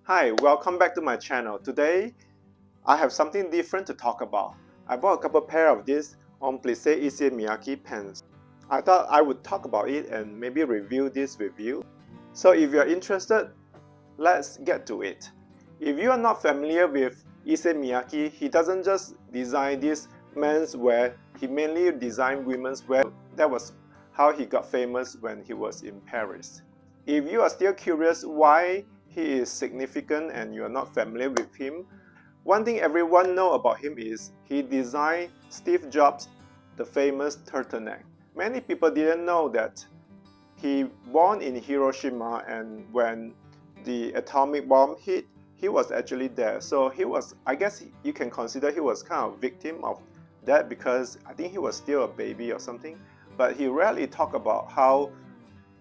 Hi, welcome back to my channel. Today, I have something different to talk about. I bought a couple pair of these Homme Plissé Issey Miyake pens. I thought I would talk about it and maybe review this with you. So if you're interested, let's get to it. If you are not familiar with Issey Miyake, he doesn't just design this men's wear, he mainly designed women's wear. That was how he got famous when he was in Paris. If you are still curious why he is significant and you are not familiar with him, one thing everyone knows about him is he designed Steve Jobs' the famous turtleneck. Many people didn't know that he born in Hiroshima, and when the atomic bomb hit, he was actually there. So he was, I guess you can consider he was kind of victim of that because I think he was still a baby or something. But he rarely talked about how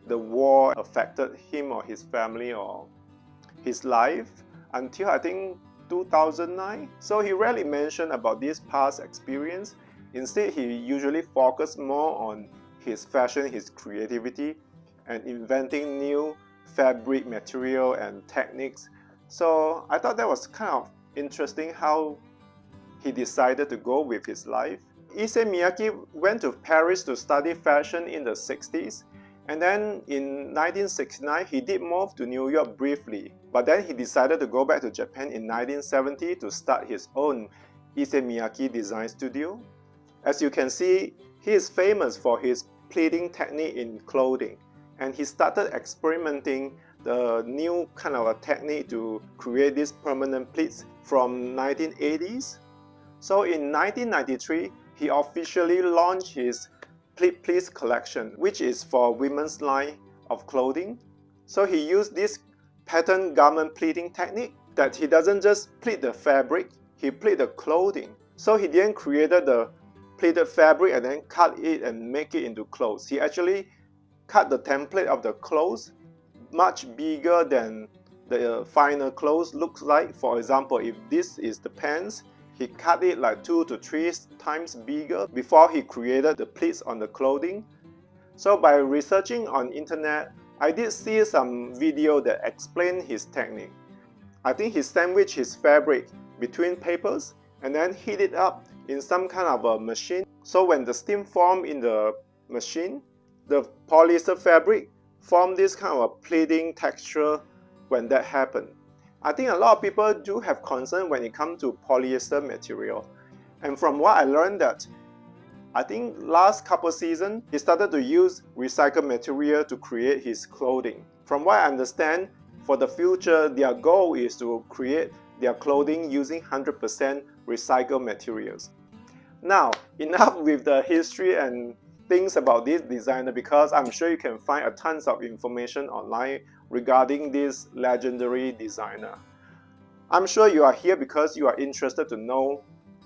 the war affected him or his family or his life until I think 2009. So he rarely mentioned about this past experience. Instead, he usually focused more on his fashion, his creativity, and inventing new fabric material and techniques. So I thought that was kind of interesting how he decided to go with his life. Issey Miyake went to Paris to study fashion in the 60s. And then in 1969, he did move to New York briefly, but then he decided to go back to Japan in 1970 to start his own Issey Miyake design studio. As you can see, he is famous for his pleating technique in clothing, and he started experimenting the new kind of a technique to create these permanent pleats from 1980s. So in 1993, he officially launched his Pleated collection, which is for women's line of clothing. So he used this pattern garment pleating technique that he doesn't just pleat the fabric, he pleat the clothing. So he didn't create the pleated fabric and then cut it and make it into clothes. He actually cut the template of the clothes much bigger than the final clothes looks like. For example, if this is the pants, he cut it like 2 to 3 times bigger before he created the pleats on the clothing. So by researching on internet, I did see some video that explained his technique. I think he sandwiched his fabric between papers and then heat it up in some kind of a machine. So when the steam formed in the machine, the polyester fabric formed this kind of a pleating texture when that happened. I think a lot of people do have concern when it comes to polyester material. And from what I learned that, I think last couple seasons, he started to use recycled material to create his clothing. From what I understand, for the future, their goal is to create their clothing using 100% recycled materials. Now, enough with the history and things about this designer, because I'm sure you can find a tons of information online regarding this legendary designer. I'm sure you are here because you are interested to know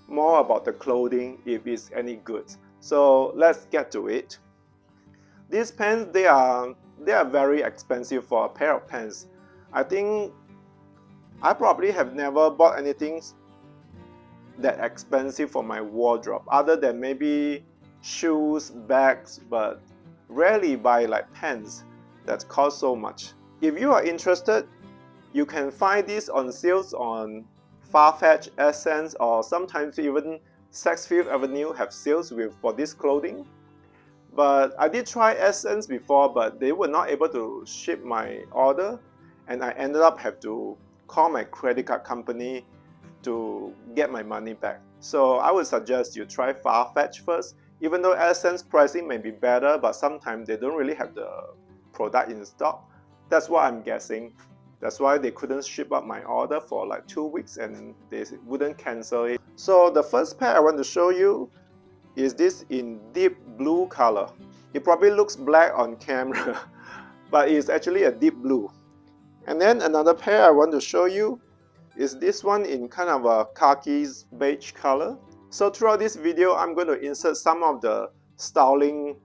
more about the clothing, if it's any good. So let's get to it. These pants, they are very expensive for a pair of pants. I think I probably have never bought anything that expensive for my wardrobe, other than maybe shoes, bags, but rarely buy like pants that cost so much. If you are interested, you can find this on sales on Farfetch, Essence, or sometimes even Saks Fifth Avenue have sales for this clothing. But I did try Essence before, but they were not able to ship my order, and I ended up have to call my credit card company to get my money back. So I would suggest you try Farfetch first. Even though Essence pricing may be better, but sometimes they don't really have the product in stock. That's what I'm guessing. That's why they couldn't ship up my order for like 2 weeks and they wouldn't cancel it. So the first pair I want to show you is this in deep blue color. It probably looks black on camera, but it's actually a deep blue. And then another pair I want to show you is this one in kind of a khakis beige color. So throughout this video, I'm going to insert some of the styling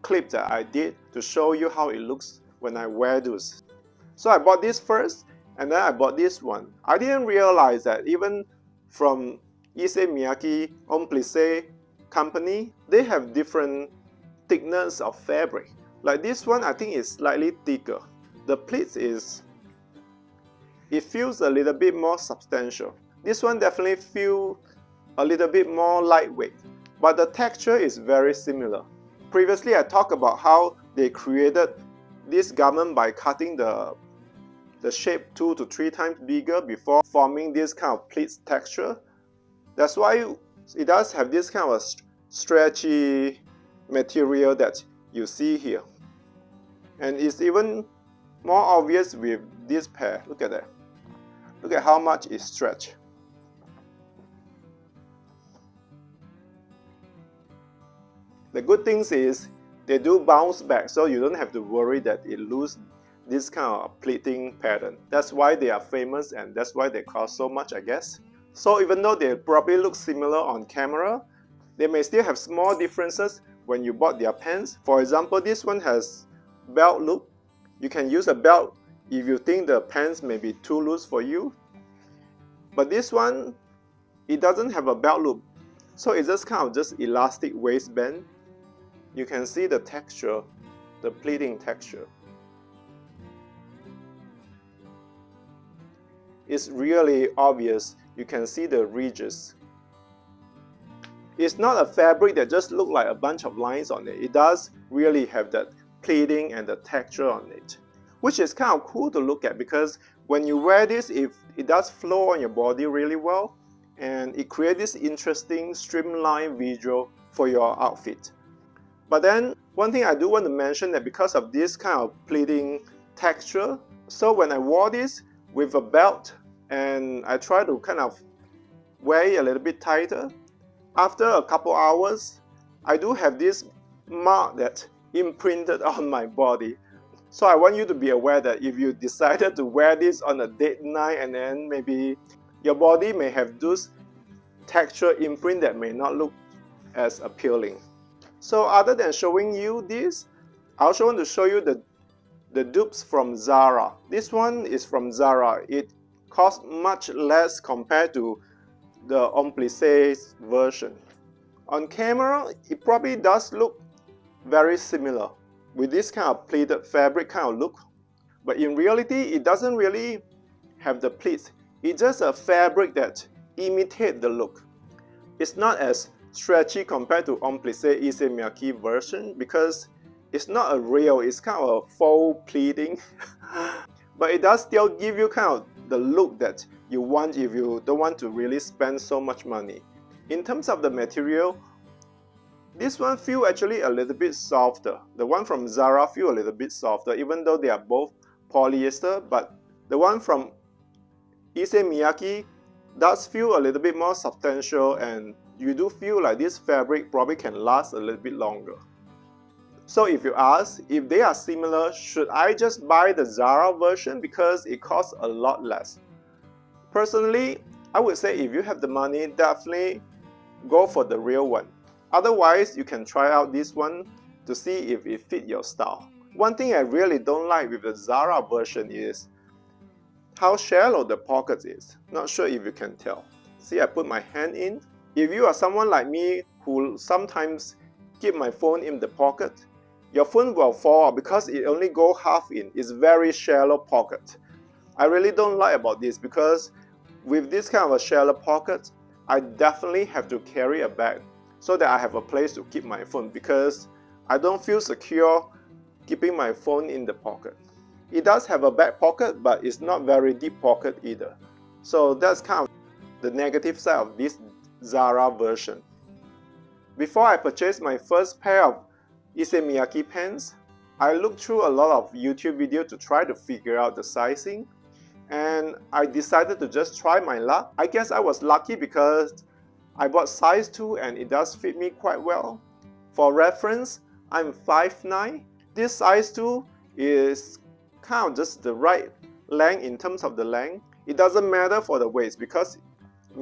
clips that I did to show you how it looks when I wear those. So I bought this first, and then I bought this one. I didn't realize that even from Issey Miyake Homme Plissé company, they have different thickness of fabric. Like this one, I think is slightly thicker. The pleats is it feels a little bit more substantial. This one definitely feels a little bit more lightweight, but the texture is very similar. Previously I talked about how they created this garment by cutting the shape 2 to 3 times bigger before forming this kind of pleat texture. That's why it does have this kind of stretchy material that you see here. And it's even more obvious with this pair. Look at that. Look at how much it stretched. The good thing is they do bounce back, so you don't have to worry that it loses this kind of pleating pattern. That's why they are famous and that's why they cost so much, I guess. So even though they probably look similar on camera, they may still have small differences when you bought their pants. For example, this one has belt loop. You can use a belt if you think the pants may be too loose for you. But this one, it doesn't have a belt loop. So it's just kind of just elastic waistband. You can see the texture, the pleating texture. It's really obvious. You can see the ridges. It's not a fabric that just looks like a bunch of lines on it. It does really have that pleating and the texture on it, which is kind of cool to look at because when you wear this, it does flow on your body really well and it creates this interesting streamlined visual for your outfit. But then one thing I do want to mention that because of this kind of pleating texture, so when I wore this with a belt and I try to kind of wear it a little bit tighter, after a couple hours, I do have this mark that imprinted on my body. So I want you to be aware that if you decided to wear this on a date night and then maybe your body may have this texture imprint that may not look as appealing. So other than showing you this, I also want to show you the dupes from ZARA. This one is from ZARA. It costs much less compared to the Homme Plissé version. On camera, it probably does look very similar with this kind of pleated fabric kind of look. But in reality, it doesn't really have the pleats. It's just a fabric that imitates the look. It's not as stretchy compared to Homme Plissé Issey Miyake version because it's not a real, it's kind of a faux pleating. But it does still give you kind of the look that you want if you don't want to really spend so much money. In terms of the material, this one feels actually a little bit softer. The one from ZARA feels a little bit softer even though they are both polyester, but the one from Issey Miyake does feel a little bit more substantial and you do feel like this fabric probably can last a little bit longer. So if you ask, if they are similar, should I just buy the ZARA version because it costs a lot less? Personally, I would say if you have the money, definitely go for the real one. Otherwise, you can try out this one to see if it fits your style. One thing I really don't like with the ZARA version is how shallow the pocket is. Not sure if you can tell. See, I put my hand in. If you are someone like me who sometimes keep my phone in the pocket, your phone will fall out because it only goes half in. It's very shallow pocket. I really don't like about this because with this kind of a shallow pocket, I definitely have to carry a bag so that I have a place to keep my phone because I don't feel secure keeping my phone in the pocket. It does have a back pocket, but it's not very deep pocket either. So that's kind of the negative side of this ZARA version. Before I purchased my first pair of Issey Miyake pants, I looked through a lot of YouTube videos to try to figure out the sizing, and I decided to just try my luck. I guess I was lucky because I bought size 2 and it does fit me quite well. For reference, I'm 5'9". This size 2 is kind of just the right length in terms of the length. It doesn't matter for the waist because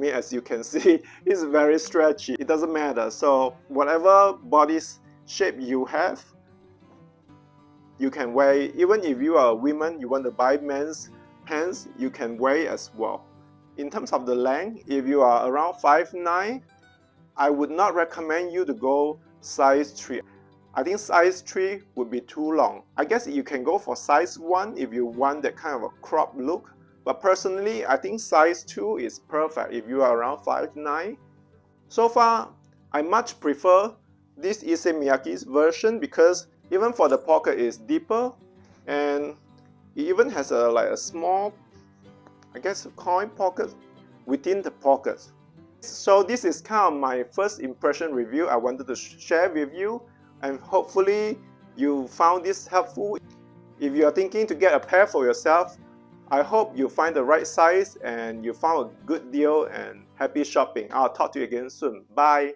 as you can see, it's very stretchy. It doesn't matter. So whatever body shape you have, you can wear it. Even if you are a woman, you want to buy men's pants, you can wear it as well. In terms of the length, if you are around 5'9", I would not recommend you to go size 3. I think size 3 would be too long. I guess you can go for size 1 if you want that kind of a crop look. but personally I think size 2 is perfect if you are around 5'9". So far, I much prefer this Issey Miyake's version because even for the pocket is deeper, and it even has a small, I guess, coin pocket within the pocket. So this is kind of my first impression review I wanted to share with you, and hopefully you found this helpful. If you are thinking to get a pair for yourself, I hope you find the right size and you found a good deal, and happy shopping. I'll talk to you again soon. Bye.